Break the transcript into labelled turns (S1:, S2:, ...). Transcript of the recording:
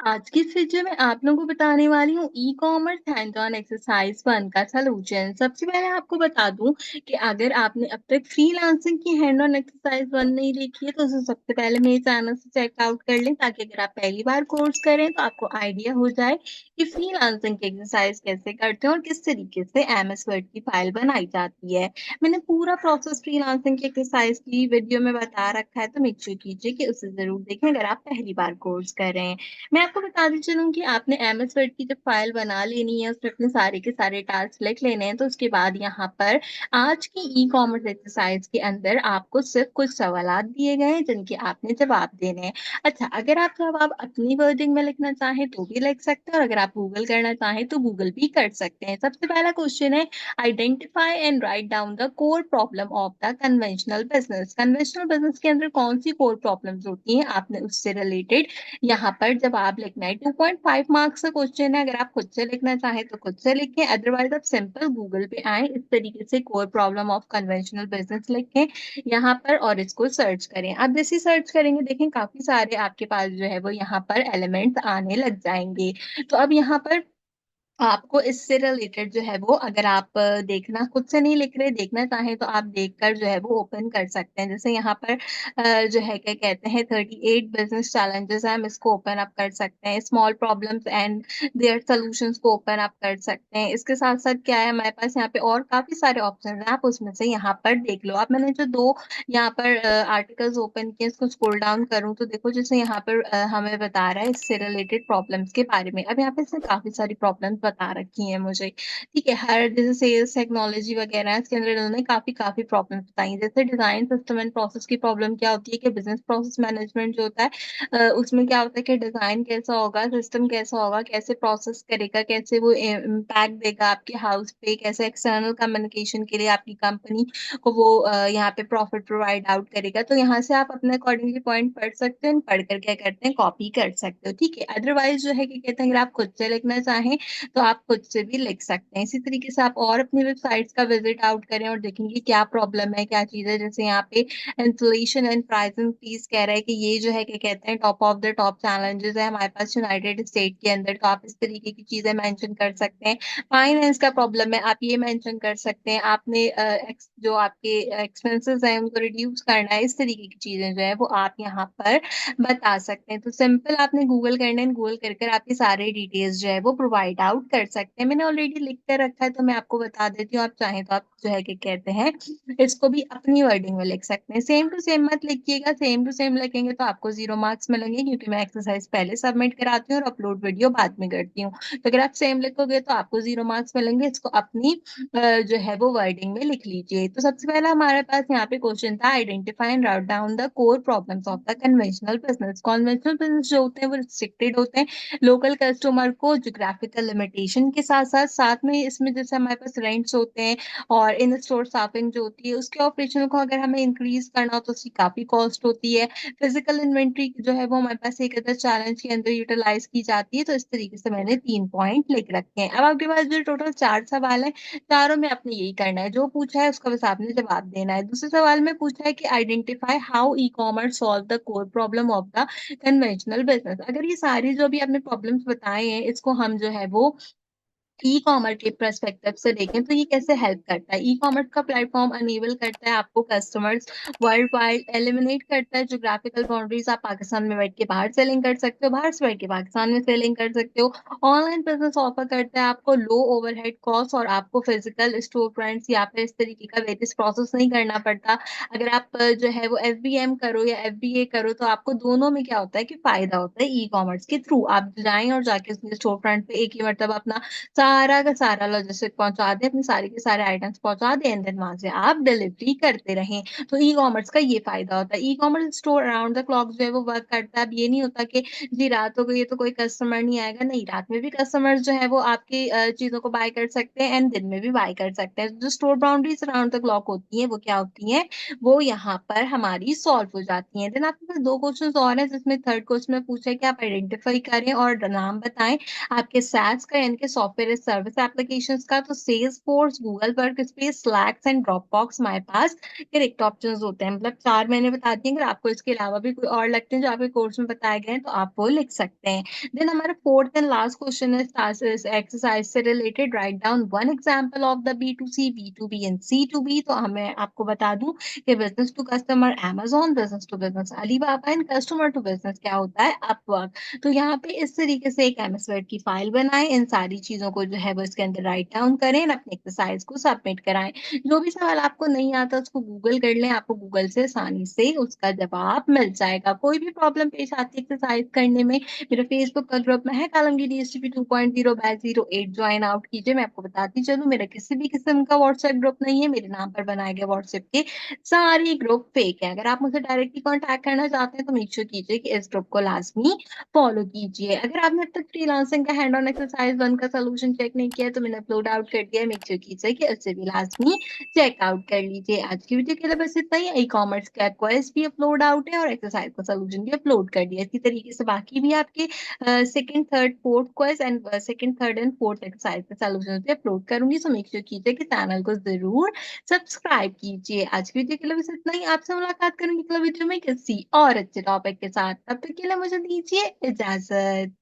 S1: आज की इस वीडियो में आप लोगों को बताने वाली हूँ ई-कॉमर्स हैंड ऑन एक्सरसाइज 1 का सॉल्यूशन। सबसे पहले आपको बता दूँ कि अगर आपने अब तक फ्रीलांसिंग की हैंड ऑन एक्सरसाइज 1 नहीं देखी है तो उसे सबसे पहले मेरे चैनल से चेकआउट कर लें, ताकि अगर आप पहली बार कोर्स करें तो आपको आइडिया हो जाए कि फ्रीलांसिंग की एक्सरसाइज कैसे करते हैं और किस तरीके से एमएस वर्ड की फाइल बनाई जाती है। मैंने पूरा प्रोसेस फ्रीलांसिंग की एक्सरसाइज की वीडियो में बता रखा है, तो मेक श्योर कीजिए कि उसे ज़रूर देखें अगर आप पहली बार कोर्स कर रहे हैं। मैं आपको बताती चलूँ कि आपने एमएस वर्ड की जब फ़ाइल बना लेनी है, उसमें अपने सारे के सारे टास्क लिख लेने हैं, तो उसके बाद यहाँ पर आज की ई-कॉमर्स एक्सरसाइज़ के अंदर आपको सिर्फ़ कुछ सवालात दिए गए हैं, जिनके आपने जवाब देने हैं। अच्छा, अगर आप जवाब अपनी वर्डिंग में लिखना चाहें, तो भी लिख सकते हैं, और अगर आप गूगल करना चाहें, तो गूगल भी कर सकते हैं। सबसे पहला क्वेश्चन है, identify and write down the core problem of the conventional business. Conventional business के अंदर कौन-सी कोर प्रॉब्लम्स होती हैं, आपने उससे रिलेटेड यहाँ पर जवाब लिखना है। 2.5 मार्क्स का क्वेश्चन है, अगर आप खुद से लिखना चाहें तो खुद से लिखें, अदरवाइज़ आप सिंपल गूगल पे आएँ, इस तरीके से core problem of conventional business लिखें यहाँ पर और इसको सर्च करें। आप जैसे ही सर्च करेंगे, देखें काफ़ी सारे आपके पास जो है वो यहाँ पर एलिमेंट्स आने लग जाएँगे। तो अब यहाँ पर आपको इससे रिलेटेड जो है वो, अगर आप देखना खुद से नहीं लिख रहे, देखना चाहें तो आप देखकर जो है वो ओपन कर सकते हैं। जैसे यहाँ पर जो है क्या कहते हैं 38 बिज़नेस चैलेंजेज़ हैं, हम इसको ओपन अप कर सकते हैं। Small problems and their solutions को ओपन अप कर सकते हैं। इसके साथ-साथ क्या है हमारे पास यहाँ पे और काफ़ी सारे ऑप्शंस हैं, आप उसमें से यहाँ पर देख लो। अब मैंने जो 2 यहाँ पर आर्टिकल्स ओपन किए, इसको स्क्रॉल डाउन करूँ तो देखो जैसे यहाँ पर हमें बता रहा है इससे रिलेटेड प्रॉब्लम्स के बारे में। अब यहाँ पे इसने काफ़ी सारी प्रॉब्लम्स बता रखी हैं मुझे, ठीक है? हर जैसे सेल्स टेक्नोलॉजी वगैरह है, इसके अंदर इन्होंने काफ़ी प्रॉब्लम्स बताई हैं। जैसे डिज़ाइन सिस्टम एंड प्रोसेस की प्रॉब्लम क्या होती है कि बिज़नेस प्रोसेस मैनेजमेंट जो होता है उसमें क्या होता है कि डिज़ाइन कैसा होगा, सिस्टम कैसा होगा, कैसे प्रोसेस करेगा, कैसे वो इम्पैक्ट देगा आपके हाउस पे, कैसे एक्सटर्नल कम्युनिकेशन के लिए आपकी कंपनी को वो यहाँ पे प्रॉफिट प्रोवाइड आउट करेगा। तो यहाँ से आप अपने अकॉर्डिंगली पॉइंट पढ़ सकते हैं, पढ़ कर क्या करते हैं कॉपी कर सकते हो, ठीक है? अदरवाइज़ जो है क्या कहते हैं, अगर आप खुद से लिखना चाहें, तो आप खुद से भी लिख सकते हैं। इसी तरीके से आप और अपनी वेबसाइट्स का विज़िट आउट करें और देखेंगे क्या प्रॉब्लम है, क्या चीज़ है। जैसे यहाँ पे इन्फ्लेशन एंड प्राइसिंग फीस कह रहा है कि ये जो है क्या कहते हैं top of the top challenges है हमारे पास यूनाइटेड स्टेट के अंदर, तो आप इस तरीके की चीज़ें मेंशन कर सकते हैं। फाइनेंस का प्रॉब्लम है, आप ये मेंशन कर सकते हैं। आपने जो आपके एक्सपेंसेस हैं उनको रिड्यूस करना है, इस तरीके की चीज़ें जो है वो आप यहाँ पर बता सकते हैं। तो सिंपल आपने गूगल करना है, गूगल कर कर आपकी सारी डिटेल्स जो है वो प्रोवाइड आउट कर सकते हैं। मैंने ऑलरेडी लिख कर रखा है, तो मैं आपको बता देती हूँ, आप चाहें तो आप जो है क्या कहते हैं इसको भी अपनी वर्डिंग में लिख सकते हैं। सेम टू सेम मत लिखिएगा, सेम टू सेम लिखेंगे तो आपको 0 मार्क्स मिलेंगे, क्योंकि मैं एक्सरसाइज़ पहले सबमिट कराती हूँ और अपलोड वीडियो बाद में करती हूँ। तो अगर आप सेम लिखोगे तो आपको 0 मार्क्स मिलेंगे, इसको अपनी जो है वो वर्डिंग में लिख लीजिए। तो सबसे पहला हमारे पास यहाँ पे क्वेश्चन था, identify and write down the core problems of the conventional business. Conventional business जो होते हैं वो रिस्ट्रिक्टेड होते हैं, लोकल कस्टमर को ज्योग्राफिकल लिमिटेशन के साथ-साथ, साथ में इसमें जैसे हमारे पास रेंट्स होते हैं और इन स्टोर स्टाफिंग जो होती है, उसके ऑपरेशन को अगर हमें इंक्रीज़ करना हो तो उसकी काफ़ी कॉस्ट होती है। फिजिकल इन्वेंटरी जो है वो हमारे पास एक अदर चैलेंज के अंदर यूटिलाइज़ की जाती है, तो इस तरीके से मैंने 3 पॉइंट लिख रखे हैं। अब आपके पास जो टोटल 4 सवाल हैं, चारों में आपने यही करना है, जो पूछा है उसका बस आपने जवाब देना है। दूसरे सवाल में पूछा है कि identify how e-commerce solve the core problem of the conventional business. अगर ये सारी जो भी आपने प्रॉब्लम्स बताए हैं, इसको हम जो है वो ई-कॉमर्स के पर्सपेक्टिव से देखें तो ये कैसे हेल्प करता है। ई-कॉमर्स का प्लेटफ़ॉर्म अनेबल करता है आपको कस्टमर्स वर्ल्ड वाइड, एलिमिनेट करता है ज्योग्राफिकल बाउंड्रीज़, आप पाकिस्तान में बैठ के बाहर सेलिंग कर सकते हो, बाहर से बैठ के पाकिस्तान में सेलिंग कर सकते हो। ऑनलाइन बिज़नेस ऑफ़र करता है आपको लो ओवरहेड कॉस्ट, और आपको फिज़िकल स्टोर फ्रंट्स या फिर इस तरीके का वेरियस प्रोसेस नहीं करना पड़ता। अगर आप जो है वो एफबीएम करो या एफबीए करो, तो आपको दोनों में क्या होता है कि फ़ायदा होता है ई-कॉमर्स के थ्रू। आप जाएँ और जाके उसमें स्टोर फ्रंट पे एक ही मरतबा अपना सारा का सारा लॉजिस्टिक पहुँचा दें, अपने सारे के सारे आइटम्स पहुँचा दें एंड देन वहाँ से आप डिलीवरी करते रहें। तो ई-कॉमर्स का ये फ़ायदा होता है। E-commerce store around the clock जो है वो वर्क करता है। अब ये नहीं होता कि जी रात हो गई है तो कोई कस्टमर नहीं आएगा, नहीं, रात में भी कस्टमर्स जो है वो आपकी चीज़ों को बाय कर सकते हैं एंड दिन में भी बाय कर सकते हैं। जो store boundaries around the clock होती हैं, वो क्या होती हैं? वो यहाँ पर हमारी सॉल्व हो जाती हैं। देन आपके पास 2 क्वेश्चन्स और हैं, जिसमें थर्ड क्वेश्चन में पूछा है कि आप आइडेंटिफाई करें और नाम बताएँ आपके SaaS का यानी कि सॉफ्टवेयर एज़ सर्विस एप्लीकेशंस का तो Salesforce, Google workspace, slacks and Dropbox हमारे पास करेक्ट ऑप्शंस होते हैं। मतलब 4 मैंने बता दिए, अगर आपको इसके अलावा भी कोई और लगते हैं जो आपके कोर्स में बताए गए हैं तो आप वो लिख सकते हैं। देन हमारा फोर्थ एंड लास्ट क्वेश्चन इस एक्सरसाइज से related, right down one example of the B2C, B2B and C2B। तो हमें आपको बता दूं कि business to customer Amazon, business to business Alibaba and customer to business क्या होता है अपवर्क। तो यहाँ पे इस तरीके से एक एमएस वर्ड की फाइल बनाएं, इन सारी चीजों को जो है वो इसके अंदर राइट डाउन करें, अपने एक्सरसाइज को सबमिट कराएं। जो भी सवाल आपको नहीं आता उसको गूगल कर लें, आपको गूगल से आसानी से उसका जवाब मिल जाएगा। कोई भी प्रॉब्लम पेश आती है एक्सरसाइज करने में, मेरा फेसबुक का ग्रुप में है कालमगी DSTP 2.0/08, ज्वाइन आउट कीजिए। मैं आपको बताती चलूँ, मेरा किसी भी किस्म का व्हाट्सएप ग्रुप नहीं है, मेरे नाम पर बनाए गए व्हाट्सएप के सारे ग्रुप फेक है। अगर आप मुझसे डायरेक्टली कॉन्टैक्ट करना चाहते हैं तो मेक श्योर कीजिए कि इस ग्रुप को लाज़मी फॉलो कीजिए। अगर आपने अब तक फ्रीलांसिंग का हैंड ऑन एक्सरसाइज 1 का सॉल्यूशन चेक नहीं किया है तो मैंने अपलोड आउट कर दिया है, मेक श्योर कीजिए कि उसे भी लाज़मी चेक आउट कर लीजिए। आज की वीडियो के लिए बस इतना ही। ई-कॉमर्स का क्विज़ भी अपलोड आउट है और एक्सरसाइज का सॉल्यूशन भी अपलोड कर दिया है। इसी तरीके से बाकी भी आपके second, third, fourth quiz and second, third and fourth exercise के सॉल्यूशंस भी अपलोड करूँगी। सो मेक श्योर कीजिए कि चैनल को ज़रूर सब्सक्राइब कीजिए। आज की वीडियो के लिए बस इतना ही। आपसे मुलाकात करूँगी अगली वीडियो में किसी और अच्छे टॉपिक के साथ। तब तक के लिए मुझे दीजिए इजाज़त।